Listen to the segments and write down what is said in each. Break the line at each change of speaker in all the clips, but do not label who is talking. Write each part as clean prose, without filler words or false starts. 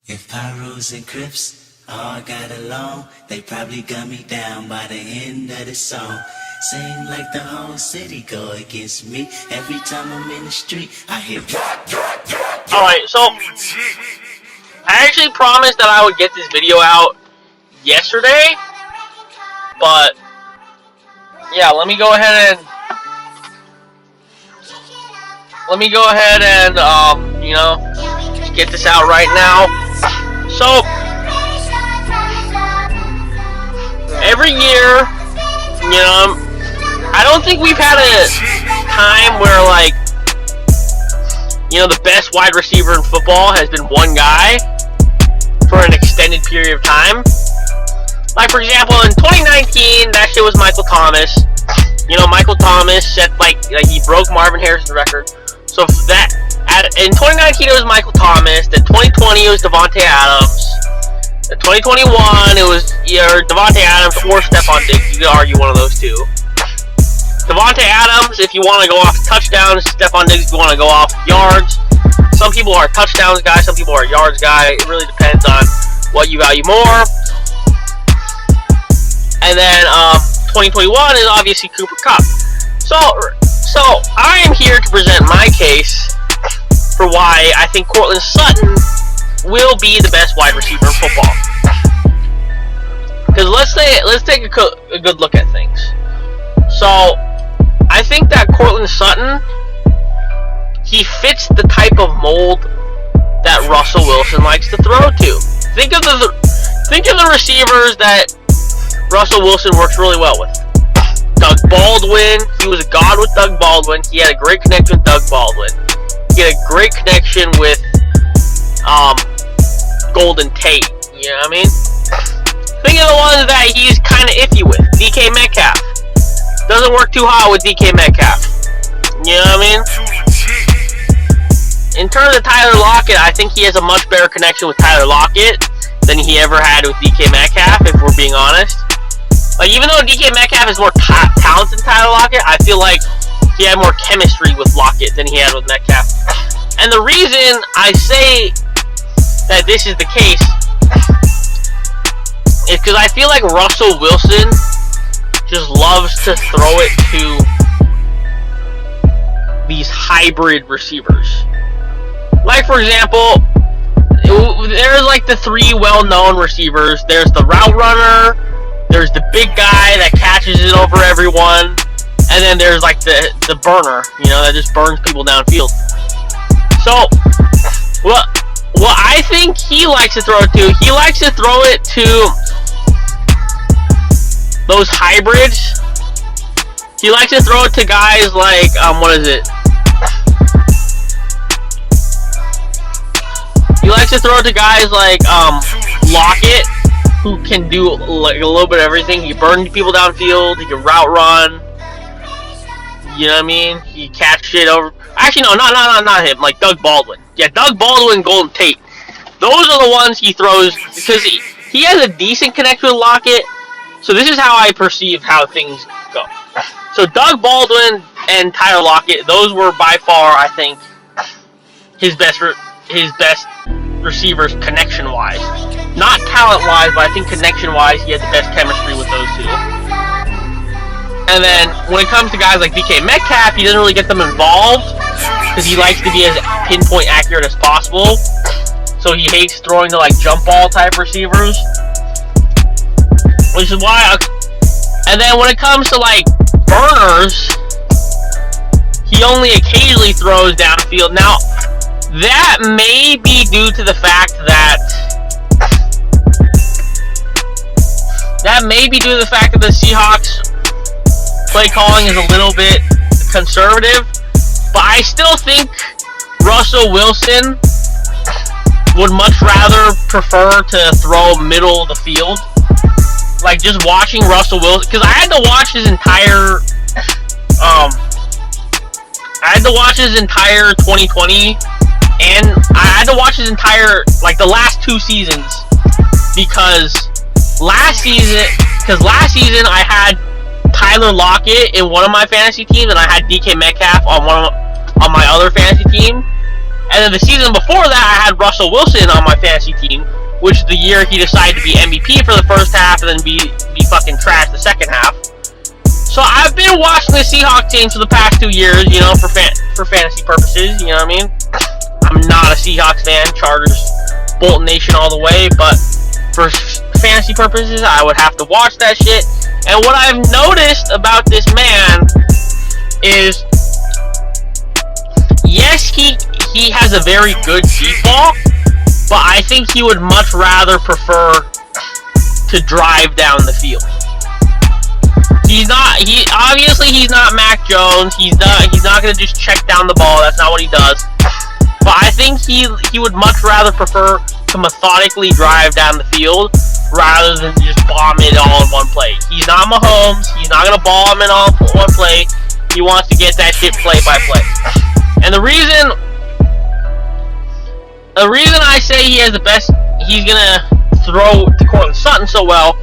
If Pyros and Crips all got along, they probably got me down by the end of the song. Seem like the whole city go against me. Every time I'm in the street, I hear
Alright, so I actually promised that I would get this video out yesterday, but yeah, let me go ahead and just get this out right now. So every year, I don't think we've had a time where the best wide receiver in football has been one guy for an extended period of time. Like, for example, in 2019, that shit was Michael Thomas. Michael Thomas set he broke Marvin Harrison's record. So in 2019 it was Michael Thomas. Then 2020 it was Davante Adams. In 2021 it was either Davante Adams or Stephon Diggs. You could argue one of those two. Davante Adams, if you want to go off touchdowns. Stephon Diggs, if you want to go off yards. Some people are touchdowns guys, some people are yards guy. It really depends on what you value more. And then 2021 is obviously Cooper Kupp. So I am here to present my case for why I think Courtland Sutton will be the best wide receiver in football. Because let's take a good look at things. So I think that Courtland Sutton, he fits the type of mold that Russell Wilson likes to throw to. Think of the receivers that Russell Wilson works really well with. Doug Baldwin, he was a god with Doug Baldwin. He had a great connection with Doug Baldwin. He had a great connection with Golden Tate. You know what I mean? Think of the ones that he's kind of iffy with. DK Metcalf. Doesn't work too hot with DK Metcalf. You know what I mean? In terms of Tyler Lockett, I think he has a much better connection with Tyler Lockett than he ever had with DK Metcalf, if we're being honest. Even though DK Metcalf is more talented than Tyler Lockett, I feel like he had more chemistry with Lockett than he had with Metcalf. And the reason I say that this is the case is because I feel like Russell Wilson just loves to throw it to these hybrid receivers. Like, for example, there's the three well-known receivers. There's the route runner, there's the big guy that catches it over everyone, and then there's the burner, that just burns people downfield. So what I think he likes to throw it to, he likes to throw it to those hybrids. He likes to throw it to guys like he likes to throw it to guys like Lockett, who can do a little bit of everything. He can burn people downfield, he can route run. You know what I mean? He catch shit over. Actually, no, not him. Like Doug Baldwin. Yeah, Doug Baldwin, Golden Tate. Those are the ones he throws because he has a decent connection with Lockett. So this is how I perceive how things go. So Doug Baldwin and Tyler Lockett, those were by far, I think, his best receivers connection-wise. Not talent-wise, but I think connection-wise, he had the best chemistry with those two. And then, when it comes to guys like DK Metcalf, he doesn't really get them involved, because he likes to be as pinpoint accurate as possible. So he hates throwing to, jump ball type receivers. Which is why, and then when it comes to, burners, he only occasionally throws downfield. Now, that may be due to the fact that the Seahawks play calling is a little bit conservative, but I still think Russell Wilson would much rather prefer to throw middle of the field. Just watching Russell Wilson, because I had to watch his entire 2020, and I had to watch his entire, the last two seasons, because last season I had Tyler Lockett in one of my fantasy teams, and I had DK Metcalf on my other fantasy team. And then the season before that, I had Russell Wilson on my fantasy team. which is the year he decided to be MVP for the first half and then be fucking trash the second half. So I've been watching the Seahawks team for the past 2 years, you know, for fantasy purposes, you know what I mean? I'm not a Seahawks fan, Chargers, Bolton Nation all the way, but for fantasy purposes, I would have to watch that shit. And what I've noticed about this man is, yes, he has a very good deep ball, but I think he would much rather prefer to drive down the field. He's not Mac Jones. He's not gonna just check down the ball. That's not what he does. But I think he would much rather prefer to methodically drive down the field rather than just bomb it all in one play. He's not Mahomes. He's not gonna bomb it all in one play. He wants to get that shit play by play. And the reason I say he has the best, he's gonna throw to Courtland Sutton so well,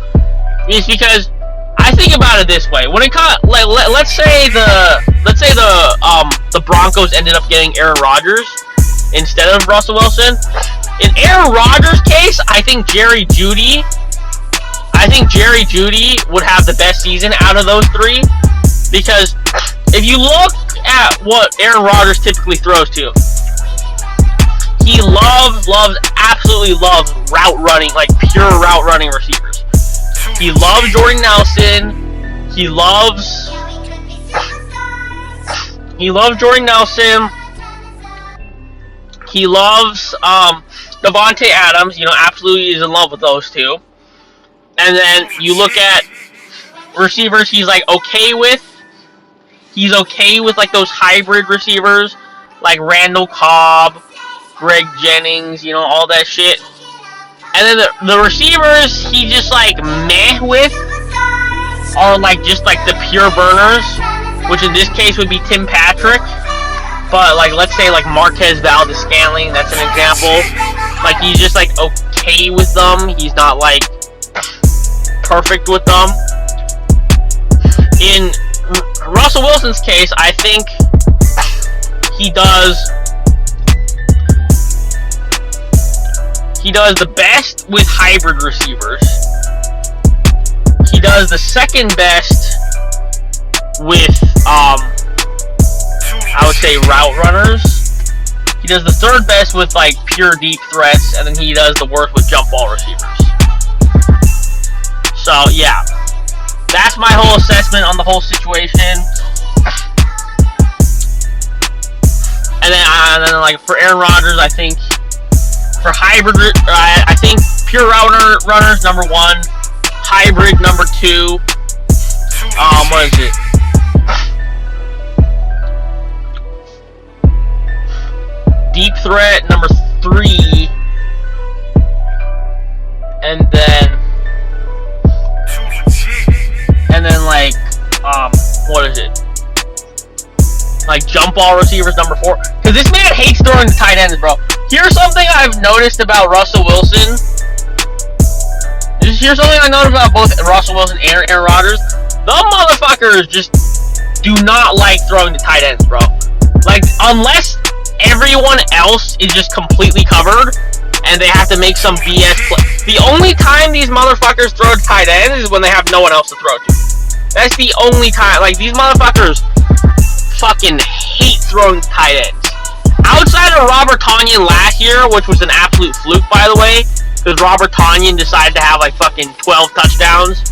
is because I think about it this way: when it comes, like, let's say the Broncos ended up getting Aaron Rodgers instead of Russell Wilson. In Aaron Rodgers' case, I think Jerry Jeudy would have the best season out of those three, because if you look at what Aaron Rodgers typically throws to, he absolutely loves route running, like pure route running receivers. He loves Jordan Nelson. He loves Jordan Nelson. He loves Davante Adams. You know, absolutely is in love with those two. And then you look at receivers he's okay with. He's okay with like those hybrid receivers like Randall Cobb, Greg Jennings, you know, all that shit. And then the receivers he just like meh with are like just like the pure burners, which in this case would be Tim Patrick. But like, let's say like Marquez Valdes-Scantling, that's an example. Like, he's just like okay with them. He's not like perfect with them. In Russell Wilson's case, I think he does the best with hybrid receivers. He does the second best with I would say route runners. He does the third best with like pure deep threats, and then he does the worst with jump ball receivers. So yeah, that's my whole assessment on the whole situation. And then like for Aaron Rodgers, I think for hybrid, I think pure runners number 1, hybrid number 2. What is it? Deep threat number 3, and then like what is it? Like jump ball receivers number 4. Because this man hates throwing the tight ends, bro. Here's something I've noticed about Russell Wilson. Here's something I noticed about both Russell Wilson and Aaron Rodgers. The motherfuckers just do not like throwing the tight ends, bro. Like, unless everyone else is just completely covered and they have to make some BS play. The only time these motherfuckers throw to tight ends is when they have no one else to throw to. That's the only time. Like, these motherfuckers fucking hate throwing tight ends. Outside of Robert Tonyan last year, which was an absolute fluke, by the way, because Robert Tonyan decided to have like fucking 12 touchdowns.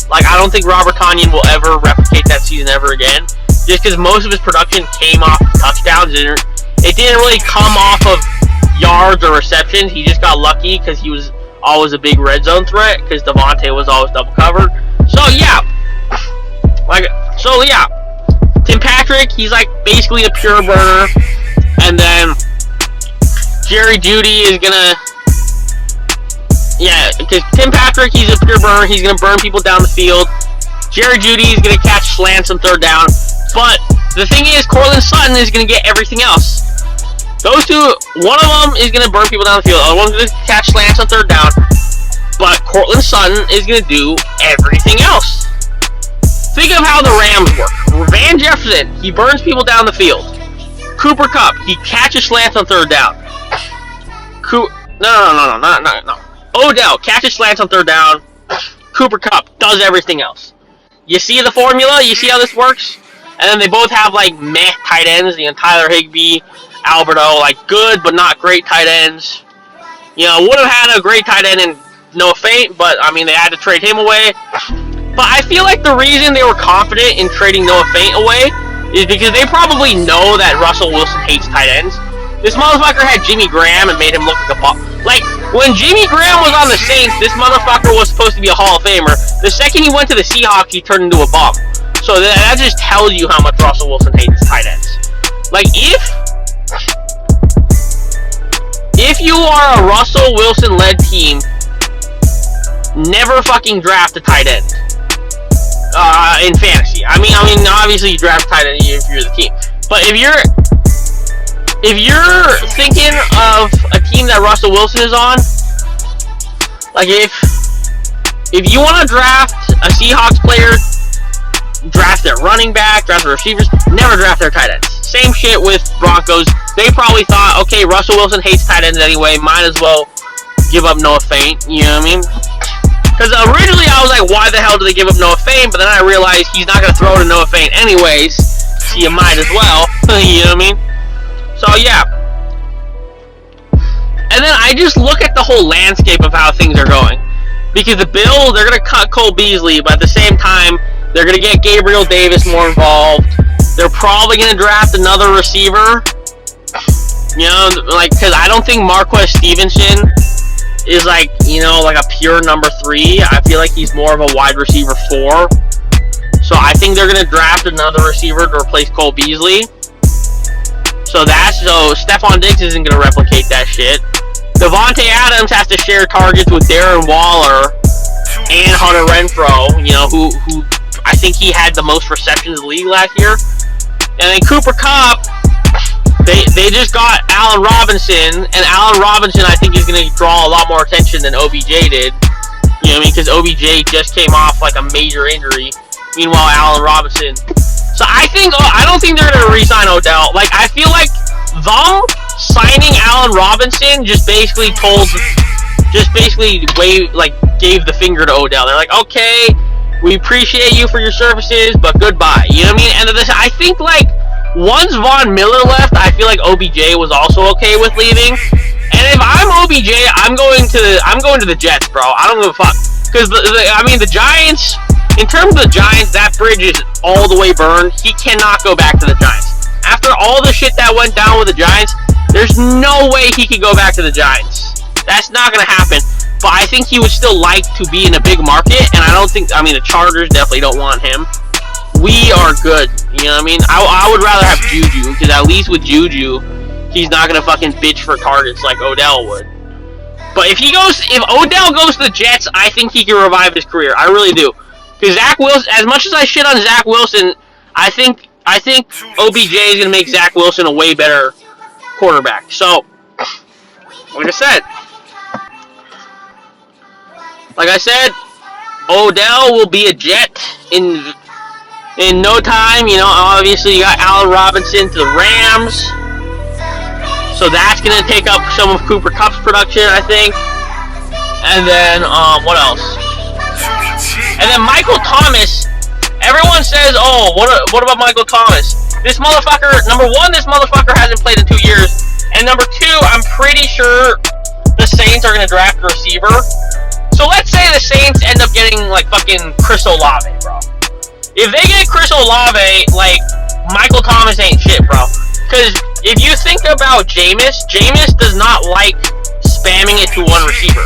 Like, I don't think Robert Tonyan will ever replicate that season ever again, just because most of his production came off touchdowns. It didn't really come off of yards or receptions. He just got lucky because he was always a big red zone threat, because Davante was always double covered. So yeah, Tim Patrick, he's like basically a pure burner. And then Jerry Jeudy is gonna, because Tim Patrick, he's a pure burner. He's gonna burn people down the field. Jerry Jeudy is gonna catch slants on third down. But the thing is, Courtland Sutton is gonna get everything else. Those two, one of them is gonna burn people down the field. The other one's gonna catch slants on third down. But Courtland Sutton is gonna do everything else. Think of how the Rams work. Van Jefferson, he burns people down the field. Cooper Kupp, he catches slants on third down. No. Odell catches slants on third down. Cooper Kupp does everything else. You see the formula? You see how this works? And then they both have like meh tight ends. You know, Tyler Higbee, Alberto, like good but not great tight ends. You know, would have had a great tight end in Noah Fant, but I mean they had to trade him away. But I feel like the reason they were confident in trading Noah Fant away is because they probably know that Russell Wilson hates tight ends. This motherfucker had Jimmy Graham and made him look like a bum. Like, when Jimmy Graham was on the Saints, this motherfucker was supposed to be a Hall of Famer. The second he went to the Seahawks, he turned into a bum. So that just tells you how much Russell Wilson hates tight ends. Like, if you are a Russell Wilson-led team, never fucking draft a tight end. In fantasy. I mean, obviously you draft tight end if you're the team. But if you're thinking of a team that Russell Wilson is on, like if you want to draft a Seahawks player, draft their running back, draft their receivers, never draft their tight ends. Same shit with Broncos. They probably thought, okay, Russell Wilson hates tight ends anyway, might as well give up Noah Fant, you know what I mean? Because originally I was like, why the hell do they give up Noah Fant? But then I realized he's not going to throw to Noah Fant anyways, so you might as well, you know what I mean? So yeah. And then I just look at the whole landscape of how things are going. Because the Bills, they're going to cut Cole Beasley, but at the same time, they're going to get Gabriel Davis more involved. They're probably going to draft another receiver. You know, like, because I don't think Marquez Stevenson is like, you know, like a pure number 3. I feel like he's more of a wide receiver 4. So I think they're going to draft another receiver to replace Cole Beasley. So Stephon Diggs isn't going to replicate that shit. Devontae Adams has to share targets with Darren Waller and Hunter Renfrow, you know, who I think he had the most receptions in the league last year. And then Cooper Kupp, they just got Allen Robinson, and Allen Robinson I think is going to draw a lot more attention than OBJ did. You know what I mean? Because OBJ just came off like a major injury. Meanwhile, Allen Robinson. So I don't think they're going to re-sign Odell. Like, I feel like them signing Allen Robinson just basically gave the finger to Odell. They're like, okay, we appreciate you for your services, but goodbye. You know what I mean? And I think, like, once Von Miller left, I feel like OBJ was also okay with leaving. And if I'm OBJ, I'm going to the Jets, bro. I don't give a fuck. Because, the Giants, in terms of the Giants, that bridge is all the way burned. He cannot go back to the Giants. After all the shit that went down with the Giants, there's no way he could go back to the Giants. That's not going to happen. But I think he would still like to be in a big market, and the Chargers definitely don't want him. We are good, you know what I mean? I would rather have Juju, because at least with Juju, he's not going to fucking bitch for targets like Odell would. But if Odell goes to the Jets, I think he can revive his career. I really do. Because Zach Wilson, as much as I shit on Zach Wilson, I think OBJ is going to make Zach Wilson a way better quarterback. So, like I said, Odell will be a Jet in no time. You know, obviously you got Allen Robinson to the Rams, so that's going to take up some of Cooper Kupp's production, I think. And then, what else? And then Michael Thomas. Everyone says, oh, what about Michael Thomas? This motherfucker, number 1, this motherfucker hasn't played in 2 years. And number 2, I'm pretty sure the Saints are going to draft a receiver. So let's say the Saints end up getting, like, fucking Chris Olave, bro. If they get Chris Olave, like, Michael Thomas ain't shit, bro. Because if you think about Jameis does not like spamming it to one receiver.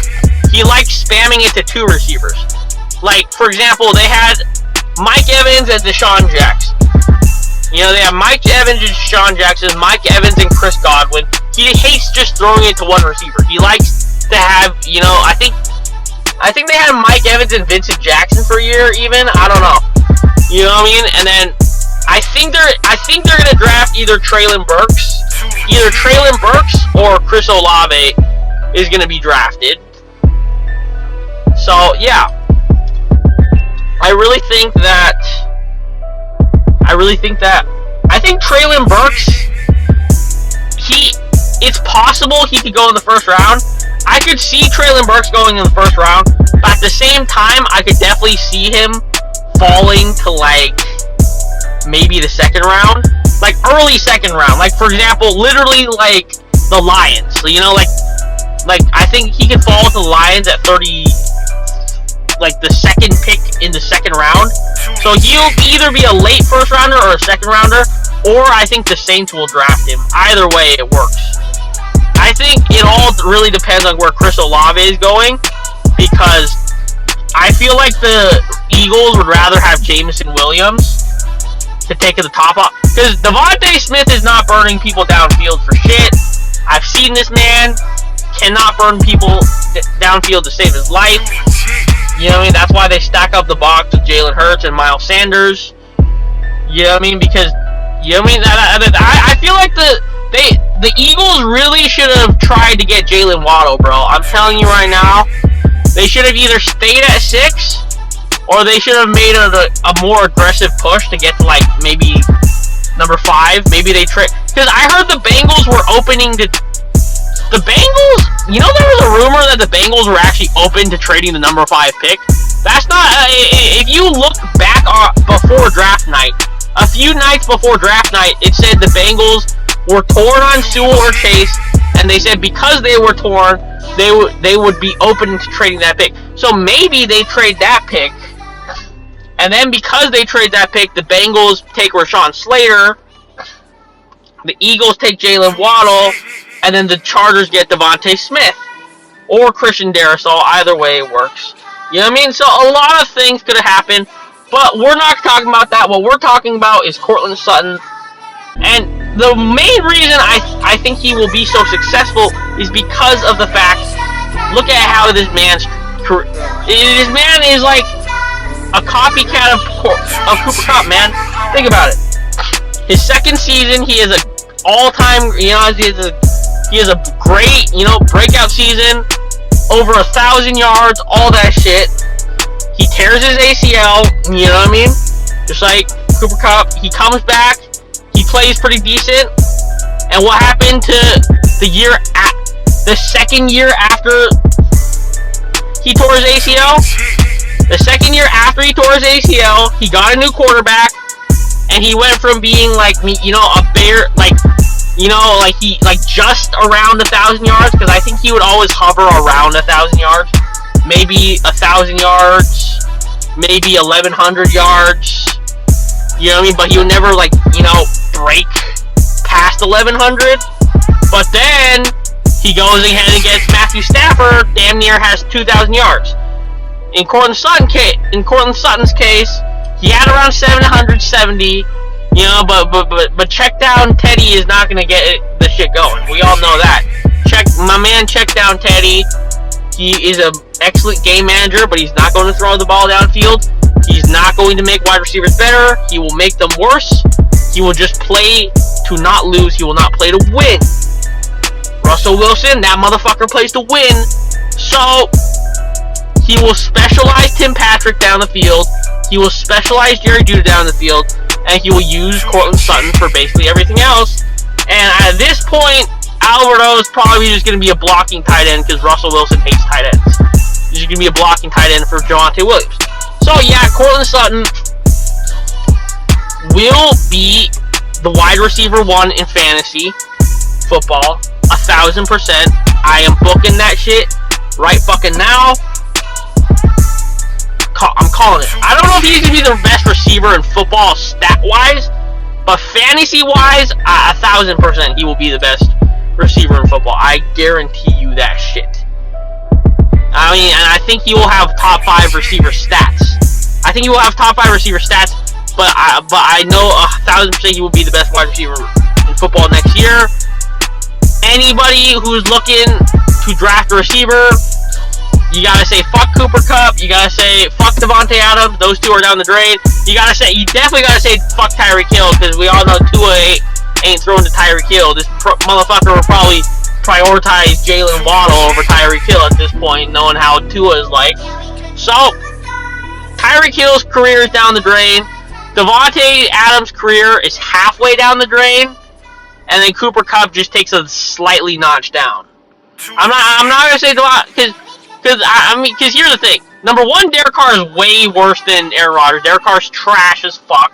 He likes spamming it to 2 receivers. Like, for example, they had Mike Evans and Deshaun Jackson. You know, they have Mike Evans and Deshaun Jackson, Mike Evans and Chris Godwin. He hates just throwing it to one receiver. He likes to have, you know, I think they had Mike Evans and Vincent Jackson for a year, even. I don't know. You know what I mean? And then I think they're gonna draft either Treylon Burks or Chris Olave is gonna be drafted. So yeah, I think Treylon Burks, it's possible he could go in the first round. I could see Treylon Burks going in the first round, but at the same time, I could definitely see him falling to, like, maybe the second round. Like, early second round. Like, for example, literally, like, the Lions. So, you know, like, I think he could fall to the Lions at 30, like, the second pick in the second round. So he'll either be a late first rounder or a second rounder, or I think the Saints will draft him. Either way, it works. I think it all really depends on where Chris Olave is going, because I feel like the Eagles would rather have Jameson Williams to take the top off, because Devontae Smith is not burning people downfield for shit. I've seen this man cannot burn people downfield to save his life. You know what I mean? That's why they stack up the box with Jalen Hurts and Miles Sanders. You know what I mean? Because, you know what I mean? I feel like the Eagles really should have tried to get Jalen Waddle, bro. I'm telling you right now, they should have either stayed at 6, or they should have made a more aggressive push to get to, like, maybe number 5. Maybe they trade, because I heard the Bengals were opening to. The Bengals, you know, there was a rumor that the Bengals were actually open to trading the number 5 pick. That's not, if you look back before draft night, a few nights before draft night, it said the Bengals were torn on Sewell or Chase, and they said because they were torn, they would be open to trading that pick. So maybe they trade that pick, and then because they trade that pick, the Bengals take Rashawn Slater, the Eagles take Jalen Waddle, and then the Chargers get Devontae Smith or Christian Darrisaw. Either way, it works. You know what I mean? So a lot of things could have happened, but we're not talking about that. What we're talking about is Courtland Sutton. And the main reason I think he will be so successful is because of the fact, look at how this man's career. This man is like a copycat of Cooper Kupp, man. Think about it. His second season, he is an all-time, you know, he has a great, you know, breakout season, over 1,000 yards, all that shit. He tears his ACL, you know what I mean? Just like Cooper Kupp, he comes back, he plays pretty decent, and what happened to the second year after he tore his ACL? The second year after he tore his ACL, he got a new quarterback, and he went from being like, you know, a bear, like, you know, like just around 1,000 yards, because I think he would always hover around 1,000 yards, maybe 1,000 yards, maybe 1,100 yards. You know what I mean? But he would never, like, you know, break past 1,100. But then he goes ahead and gets Matthew Stafford, damn near has 2,000 yards. In Courtland Sutton's case, he had around 770. You know, but check down Teddy is not gonna get the shit going. We all know that. My man, check down Teddy. He is an excellent game manager, but he's not going to throw the ball downfield. He's not going to make wide receivers better. He will make them worse. He will just play to not lose. He will not play to win. Russell Wilson, that motherfucker plays to win. So he will specialize Tim Patrick down the field. He will specialize Jerry Jeudy down the field. And he will use Courtland Sutton for basically everything else. And at this point, Alberto is probably just going to be a blocking tight end because Russell Wilson hates tight ends. He's going to be a blocking tight end for Javonte Williams. So yeah, Courtland Sutton will be the wide receiver 1 in fantasy football, 1,000%. I am booking that shit right fucking now. I'm calling it. I don't know if he's going to be the best receiver in football stat-wise, but fantasy-wise, 1,000% he will be the best receiver in football. I guarantee you that shit. I mean, and I think he will have top 5 receiver stats. I think he will have top 5 receiver stats, but I know 1,000% he will be the best wide receiver in football next year. Anybody who's looking to draft a receiver, you gotta say fuck Cooper Kupp. You gotta say fuck Devontae Adams. Those two are down the drain. You definitely gotta say fuck Tyreek Hill, because we all know Tua ain't throwing to Tyreek Hill. This motherfucker will probably prioritize Jalen Waddle over Tyreek Hill at this point, knowing how Tua is like. So Tyreek Hill's career is down the drain. Devontae Adams' career is halfway down the drain, and then Cooper Kupp just takes a slightly notch down. I'm not gonna say because here's the thing. Number one, Derek Carr is way worse than Aaron Rodgers. Derek Carr's trash as fuck.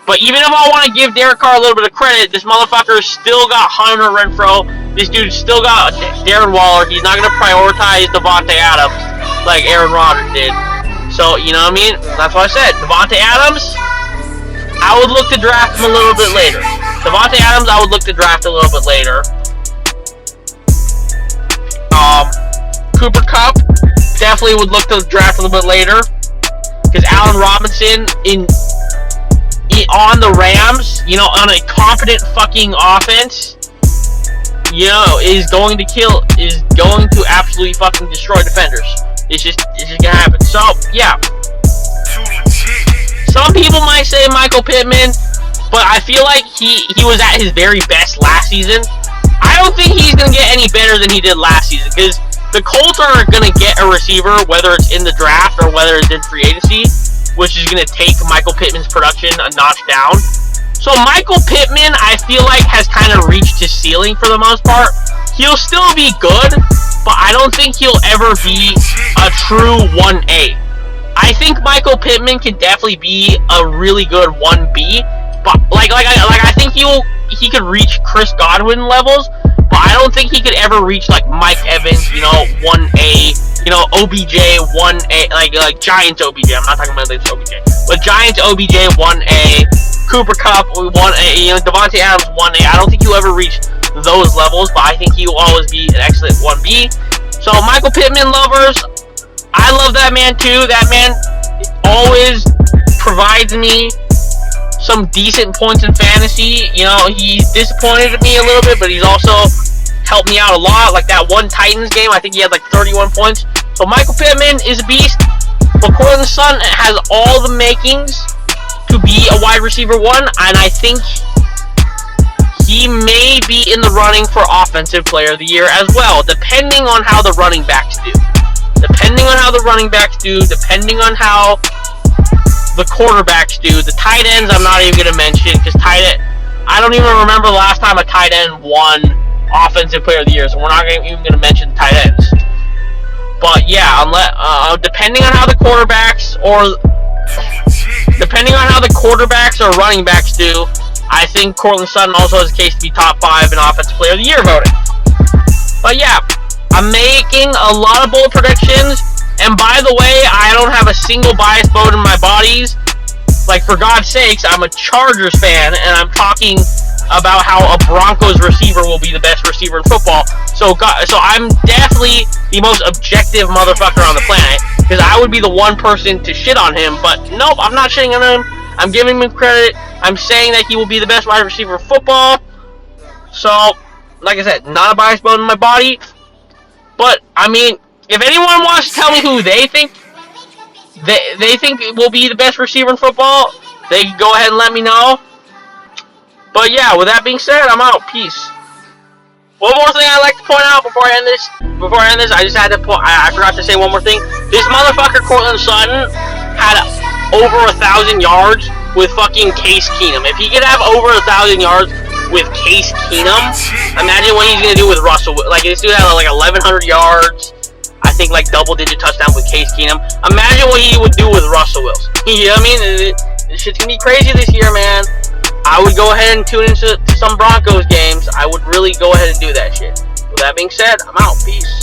But even if I want to give Derek Carr a little bit of credit, this motherfucker still got Hunter Renfrow. This dude still got Darren Waller. He's not going to prioritize Devontae Adams like Aaron Rodgers did. So, you know what I mean? That's what I said. Devontae Adams, I would look to draft him a little bit later. Devontae Adams, I would look to draft a little bit later. Cooper Kupp, definitely would look to draft a little bit later. Because Allen Robinson on the Rams, you know, on a competent fucking offense, you know, is going to absolutely fucking destroy defenders. It's just gonna happen. So, yeah. Some people might say Michael Pittman, but I feel like he was at his very best last season. I don't think he's gonna get any better than he did last season, because the Colts are gonna get a receiver, whether it's in the draft or whether it's in free agency, which is going to take Michael Pittman's production a notch down. So Michael Pittman, I feel like, has kind of reached his ceiling for the most part. He'll still be good, but I don't think he'll ever be a true 1A. I think Michael Pittman can definitely be a really good 1B, but I think he could reach Chris Godwin levels, but I don't think he could ever reach like Mike Evans, you know, 1A. You know, OBJ 1A, like Giants OBJ. I'm not talking about this OBJ, but Giants OBJ 1A, Cooper Kupp 1A, you know, Devontae Adams 1A. I don't think he'll ever reach those levels, but I think he will always be an excellent 1B. So Michael Pittman lovers, I love that man too. That man always provides me some decent points in fantasy. You know, he disappointed me a little bit, but he's also helped me out a lot. Like that one Titans game, I think he had like 31 points. So Michael Pittman is a beast, but Courtland Sutton has all the makings to be a wide receiver 1, and I think he may be in the running for offensive player of the year as well, depending on how the running backs do. Depending on how the quarterbacks do. The tight ends I'm not even going to mention, because I don't even remember the last time a tight end won offensive player of the year, so we're not even going to mention tight ends. But yeah, depending on how the quarterbacks or running backs do, I think Courtland Sutton also has a case to be top 5 in offensive player of the year voting. But yeah, I'm making a lot of bold predictions, and by the way, I don't have a single bias vote in my bodies. Like, for God's sakes, I'm a Chargers fan, and I'm talking about how a Broncos receiver will be the best receiver in football. So I'm definitely the most objective motherfucker on the planet, because I would be the one person to shit on him. But nope, I'm not shitting on him. I'm giving him credit. I'm saying that he will be the best wide receiver in football. So, like I said, not a biased bone in my body. But, I mean, if anyone wants to tell me who they think will be the best receiver in football, they can go ahead and let me know. But yeah, with that being said, I'm out. Peace. One more thing I'd like to point out before I end this, I just had to I forgot to say one more thing. This motherfucker, Courtland Sutton, had over 1,000 yards with fucking Case Keenum. If he could have over 1,000 yards with Case Keenum, imagine what he's gonna do with Russell. Like, this dude had like 1,100 yards. I think like double-digit touchdown with Case Keenum. Imagine what he would do with Russell Wilson. You know what I mean? This shit's gonna be crazy this year, man. I would go ahead and tune into some Broncos games. I would really go ahead and do that shit. With that being said, I'm out. Peace.